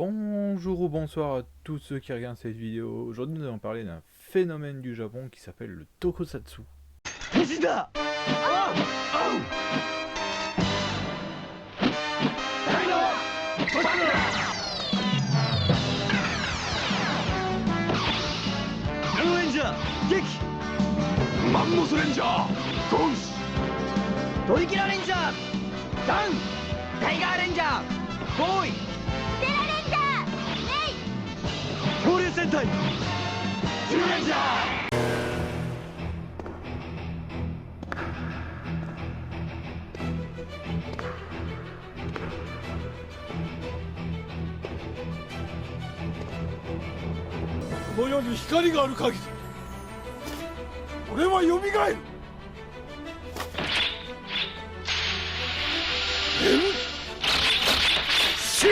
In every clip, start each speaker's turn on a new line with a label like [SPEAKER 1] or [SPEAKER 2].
[SPEAKER 1] Bonjour ou bonsoir à tous ceux qui regardent cette vidéo. Aujourd'hui nous allons parler d'un phénomène du Japon qui s'appelle le tokusatsu.
[SPEAKER 2] 変身だ。大のトタムナノレンジャー撃マンモスレンジャーゴーストリキラレンジャーダウンタイガーレンジャーボーイ
[SPEAKER 3] テラレンジャーメイ
[SPEAKER 2] 恐竜戦隊ジュレンジャー
[SPEAKER 4] この世に光がある限り俺はよみがえる。シン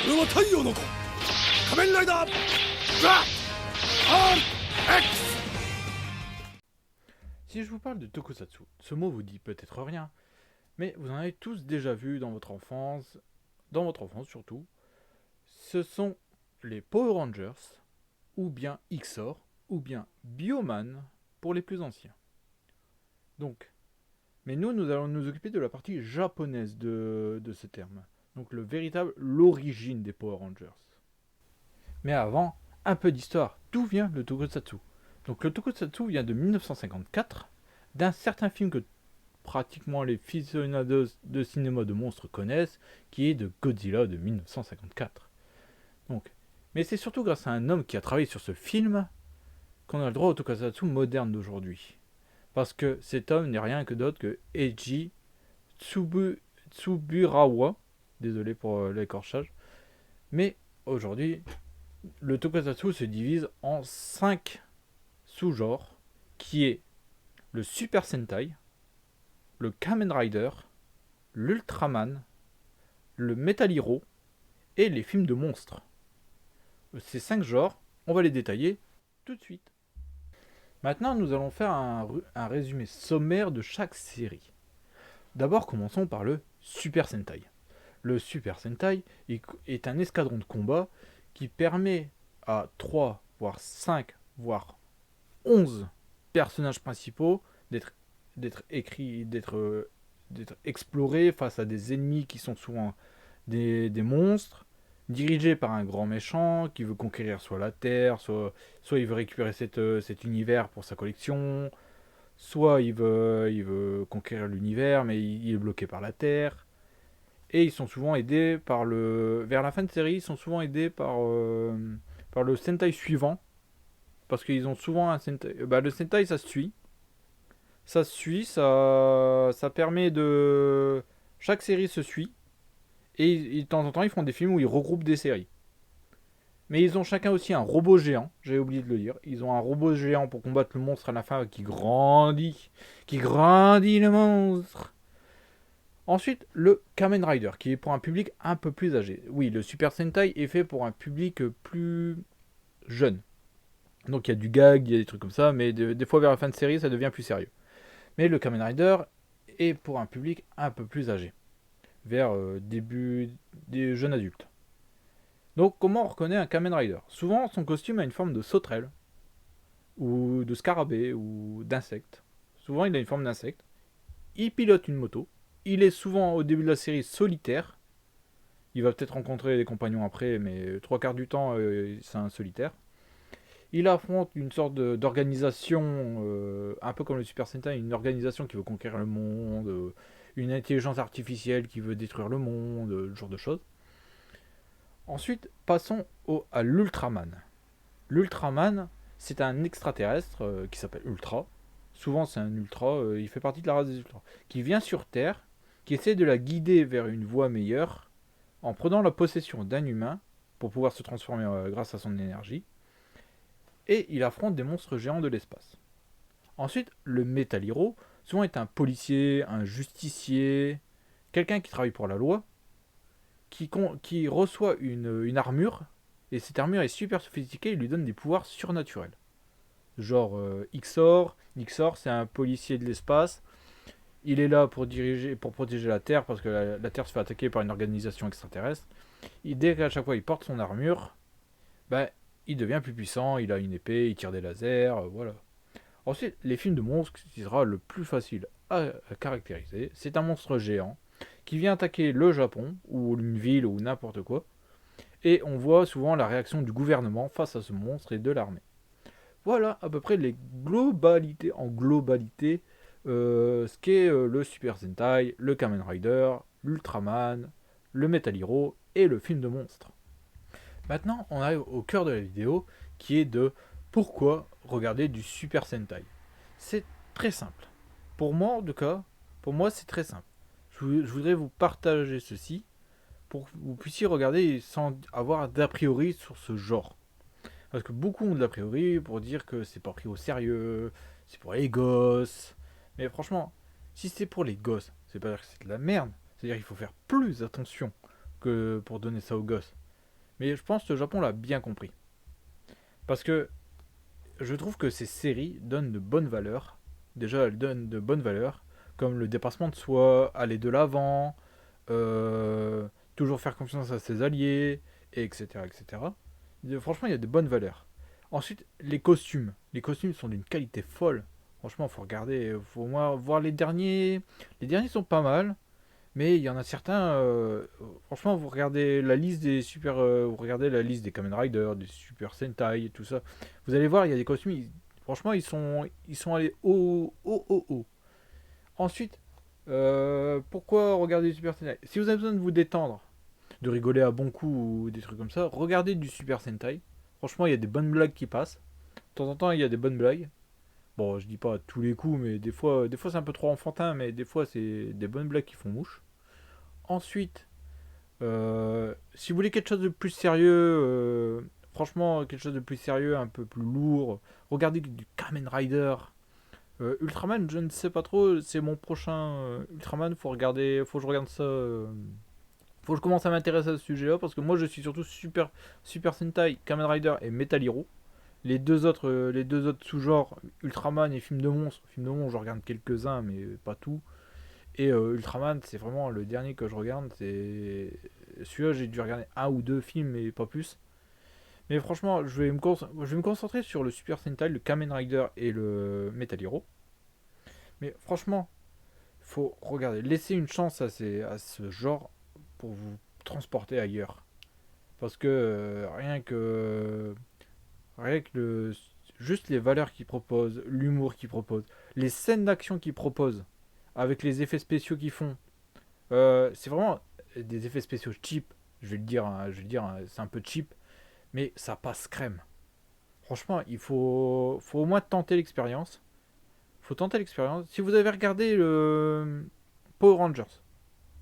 [SPEAKER 4] 俺は太陽の子仮面ライダーブラック RX。
[SPEAKER 1] Si je vous parle de tokusatsu, ce mot vous dit peut-être rien, mais vous en avez tous déjà vu dans votre enfance surtout. Ce sont les Power Rangers, ou bien XOR, ou bien Bioman pour les plus anciens. Donc, mais nous allons nous occuper de la partie japonaise de ce terme. Donc l'origine des Power Rangers. Mais avant, un peu d'histoire. D'où vient le tokusatsu? Donc le tokusatsu vient de 1954, d'un certain film que pratiquement les aficionados de cinéma de monstres connaissent, qui est de Godzilla de 1954. Donc, mais c'est surtout grâce à un homme qui a travaillé sur ce film qu'on a le droit au tokusatsu moderne d'aujourd'hui. Parce que cet homme n'est rien que d'autre que Eiji Tsuburawa. Désolé pour l'écorchage. Mais aujourd'hui, le tokusatsu se divise en 5 sous-genres, qui est le Super Sentai, le Kamen Rider, l'Ultraman, le Metal Hero et les films de monstres. Ces 5 genres, on va les détailler tout de suite. Maintenant, nous allons faire un résumé sommaire de chaque série. D'abord, commençons par le Super Sentai. Le Super Sentai est un escadron de combat qui permet à 3, voire 5, voire 11 personnages principaux d'être explorés face à des ennemis qui sont souvent des monstres, dirigés par un grand méchant qui veut conquérir soit la Terre, soit il veut récupérer cet univers pour sa collection, soit il veut conquérir l'univers mais il est bloqué par la Terre. Et ils sont souvent aidés vers la fin de série, ils sont souvent aidés par le Sentai suivant. Parce qu'ils ont souvent un Sentai. Le Sentai, ça se suit. Ça permet de. Chaque série se suit. Et de temps en temps, ils font des films où ils regroupent des séries. Mais ils ont chacun aussi un robot géant, j'avais oublié de le dire. Ils ont un robot géant pour combattre le monstre à la fin qui grandit le monstre. Ensuite, le Kamen Rider, qui est pour un public un peu plus âgé. Oui, le Super Sentai est fait pour un public plus jeune. Donc il y a du gag, il y a des trucs comme ça, mais des fois vers la fin de série, ça devient plus sérieux. Mais le Kamen Rider est pour un public un peu plus âgé, vers début des jeunes adultes. Donc comment on reconnaît un Kamen Rider? Souvent, son costume a une forme de sauterelle, ou de scarabée, ou d'insecte. Souvent, il a une forme d'insecte. Il pilote une moto. Il est souvent, au début de la série, solitaire. Il va peut-être rencontrer des compagnons après, mais 3/4 du temps, c'est un solitaire. Il affronte une sorte d'organisation, un peu comme le Super Sentai, une organisation qui veut conquérir le monde, une intelligence artificielle qui veut détruire le monde, ce genre de choses. Ensuite, passons à l'Ultraman. L'Ultraman, c'est un extraterrestre qui s'appelle Ultra. Souvent, c'est un Ultra, il fait partie de la race des Ultras, qui vient sur Terre, qui essaie de la guider vers une voie meilleure, en prenant la possession d'un humain, pour pouvoir se transformer grâce à son énergie. Et il affronte des monstres géants de l'espace. Ensuite, le Metal Hero, souvent est un policier, un justicier, quelqu'un qui travaille pour la loi, qui reçoit une armure, et cette armure est super sophistiquée et lui donne des pouvoirs surnaturels. genre XOR. XOR, c'est un policier de l'espace. Il est là pour protéger la Terre parce que la Terre se fait attaquer par une organisation extraterrestre. Dès qu'à chaque fois il porte son armure, bah, il devient plus puissant, il a une épée, il tire des lasers, voilà. Ensuite, les films de monstres, qui sera le plus facile à caractériser, c'est un monstre géant qui vient attaquer le Japon, ou une ville, ou n'importe quoi, et on voit souvent la réaction du gouvernement face à ce monstre et de l'armée. Voilà à peu près les globalités, en globalité, ce qu'est le Super Sentai, le Kamen Rider, l'Ultraman, le Metal Hero et le film de monstre. Maintenant, on arrive au cœur de la vidéo, qui est de pourquoi regarder du Super Sentai. C'est très simple. Pour moi, en tout cas, pour moi, c'est très simple. Je voudrais vous partager ceci pour que vous puissiez regarder sans avoir d'a priori sur ce genre. Parce que beaucoup ont de l'a priori pour dire que c'est pas pris au sérieux, c'est pour les gosses. Mais franchement, si c'est pour les gosses, c'est pas dire que c'est de la merde. C'est-à-dire qu'il faut faire plus attention que pour donner ça aux gosses. Mais je pense que le Japon l'a bien compris. Parce que je trouve que ces séries donnent de bonnes valeurs. Déjà, elles donnent de bonnes valeurs, comme le dépassement de soi, aller de l'avant, toujours faire confiance à ses alliés, etc. etc. Franchement, il y a de bonnes valeurs. Ensuite, les costumes. Les costumes sont d'une qualité folle. Franchement, faut regarder, faut au moins voir les derniers. Les derniers sont pas mal. Mais il y en a certains, franchement, vous regardez la liste des vous regardez la liste des Kamen Rider, des Super Sentai et tout ça. Vous allez voir, il y a des costumes, franchement, ils sont allés haut, haut, haut, haut. Ensuite, pourquoi regarder du Super Sentai? Si vous avez besoin de vous détendre, de rigoler à bon coup ou des trucs comme ça, regardez du Super Sentai. Franchement, il y a des bonnes blagues qui passent. De temps en temps, il y a des bonnes blagues. Bon, je dis pas à tous les coups, mais des fois c'est un peu trop enfantin, mais des fois c'est des bonnes blagues qui font mouche. Ensuite, si vous voulez quelque chose de plus sérieux, franchement, quelque chose de plus sérieux, un peu plus lourd, regardez du Kamen Rider. Ultraman, je ne sais pas trop, c'est mon prochain Ultraman, faut que je regarde ça. Faut que je commence à m'intéresser à ce sujet-là, parce que moi je suis surtout Super Sentai, Kamen Rider et Metal Hero. Les deux autres sous-genres, Ultraman et films de monstres, je regarde quelques-uns, mais pas tout. Et Ultraman, c'est vraiment le dernier que je regarde. C'est celui-là, j'ai dû regarder un ou deux films, mais pas plus. Mais franchement, je vais me concentrer sur le Super Sentai, le Kamen Rider et le Metal Hero. Mais franchement, faut regarder, laisser une chance à ce genre pour vous transporter ailleurs. Parce que rien que juste les valeurs qu'ils proposent, l'humour qu'ils proposent, les scènes d'action qu'ils proposent, avec les effets spéciaux qu'ils font, c'est vraiment des effets spéciaux cheap. C'est un peu cheap, mais ça passe crème. Franchement, faut au moins tenter l'expérience. Faut tenter l'expérience. Si vous avez regardé le Power Rangers,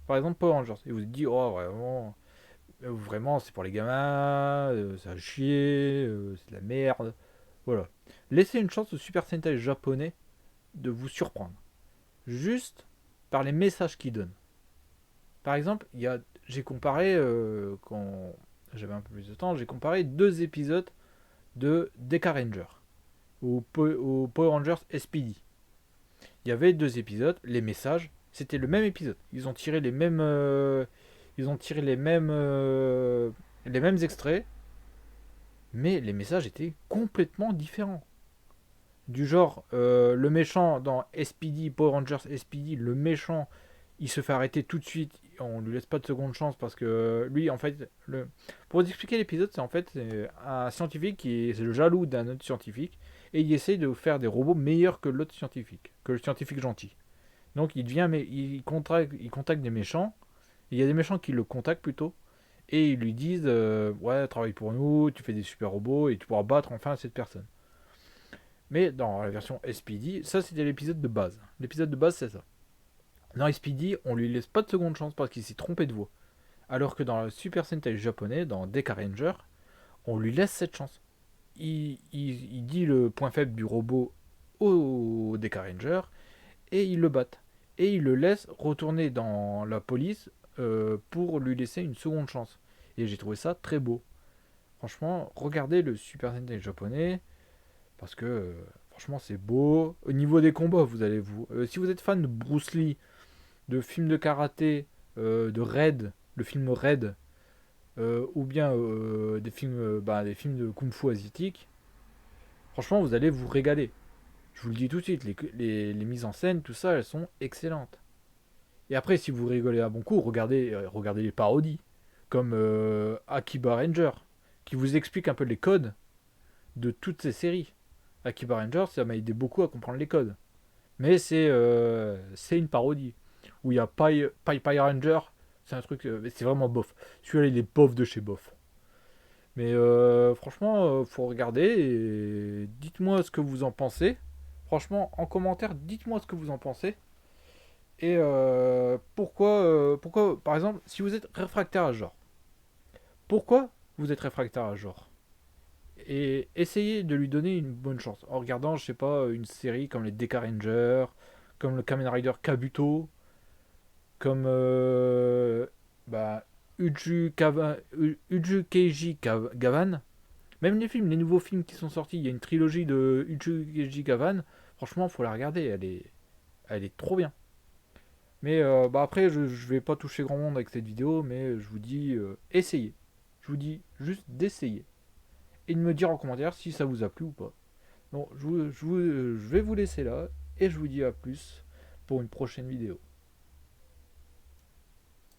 [SPEAKER 1] par exemple Power Rangers, et vous vous dites, oh vraiment, c'est pour les gamins, ça a chier, c'est de la merde. Voilà. Laissez une chance au Super Sentai japonais de vous surprendre. Juste par les messages qu'il donne. Par exemple, j'ai comparé, quand j'avais un peu plus de temps, j'ai comparé deux épisodes de Deka Ranger au Power Rangers SPD. Il y avait deux épisodes, les messages, c'était le même épisode. Ils ont tiré les mêmes extraits, mais les messages étaient complètement différents. Du genre, le méchant dans SPD, Power Rangers SPD, le méchant, il se fait arrêter tout de suite, on lui laisse pas de seconde chance parce que lui, en fait, pour vous expliquer l'épisode, c'est un scientifique qui est le jaloux d'un autre scientifique et il essaye de faire des robots meilleurs que l'autre scientifique, que le scientifique gentil. Donc il contacte des méchants, il y a des méchants qui le contactent plutôt et ils lui disent ouais, travaille pour nous, tu fais des super robots et tu pourras battre enfin cette personne. Mais dans la version SPD, ça c'était l'épisode de base. L'épisode de base c'est ça. Dans SPD, on lui laisse pas de seconde chance parce qu'il s'est trompé de voix. Alors que dans le Super Sentai japonais, dans Deka Ranger, on lui laisse cette chance. Il dit le point faible du robot au Deka Ranger et il le bat. Et il le laisse retourner dans la police pour lui laisser une seconde chance. Et j'ai trouvé ça très beau. Franchement, regardez le Super Sentai japonais. Parce que franchement c'est beau. Au niveau des combats, si vous êtes fan de Bruce Lee, de films de karaté, de Raid, le film Raid, ou bien des films de kung-fu asiatique, franchement vous allez vous régaler. Je vous le dis tout de suite, les mises en scène, tout ça, elles sont excellentes. Et après, si vous rigolez à bon coup, regardez les parodies, comme Akiba Ranger, qui vous explique un peu les codes de toutes ces séries. Akiba Ranger, ça m'a aidé beaucoup à comprendre les codes. Mais c'est une parodie. Où il y a Pie Ranger, c'est un truc, c'est vraiment bof. Celui-là, il est bof de chez bof. Mais franchement, faut regarder et dites-moi ce que vous en pensez. Franchement, en commentaire, dites-moi ce que vous en pensez. Et pourquoi, par exemple, si vous êtes réfractaire à ce genre, pourquoi vous êtes réfractaire à ce genre? Et essayez de lui donner une bonne chance en regardant, je sais pas, une série comme les Deca Rangers, comme le Kamen Rider Kabuto, comme bah, Uju Keiji Gavan. Même les nouveaux films qui sont sortis, il y a une trilogie de Uju Keiji Gavan. Franchement, faut la regarder, elle est trop bien. Mais après, je vais pas toucher grand monde avec cette vidéo, mais je vous dis, essayez. Je vous dis juste d'essayer. Et de me dire en commentaire si ça vous a plu ou pas. Bon, je vais vous laisser là, et je vous dis à plus pour une prochaine vidéo.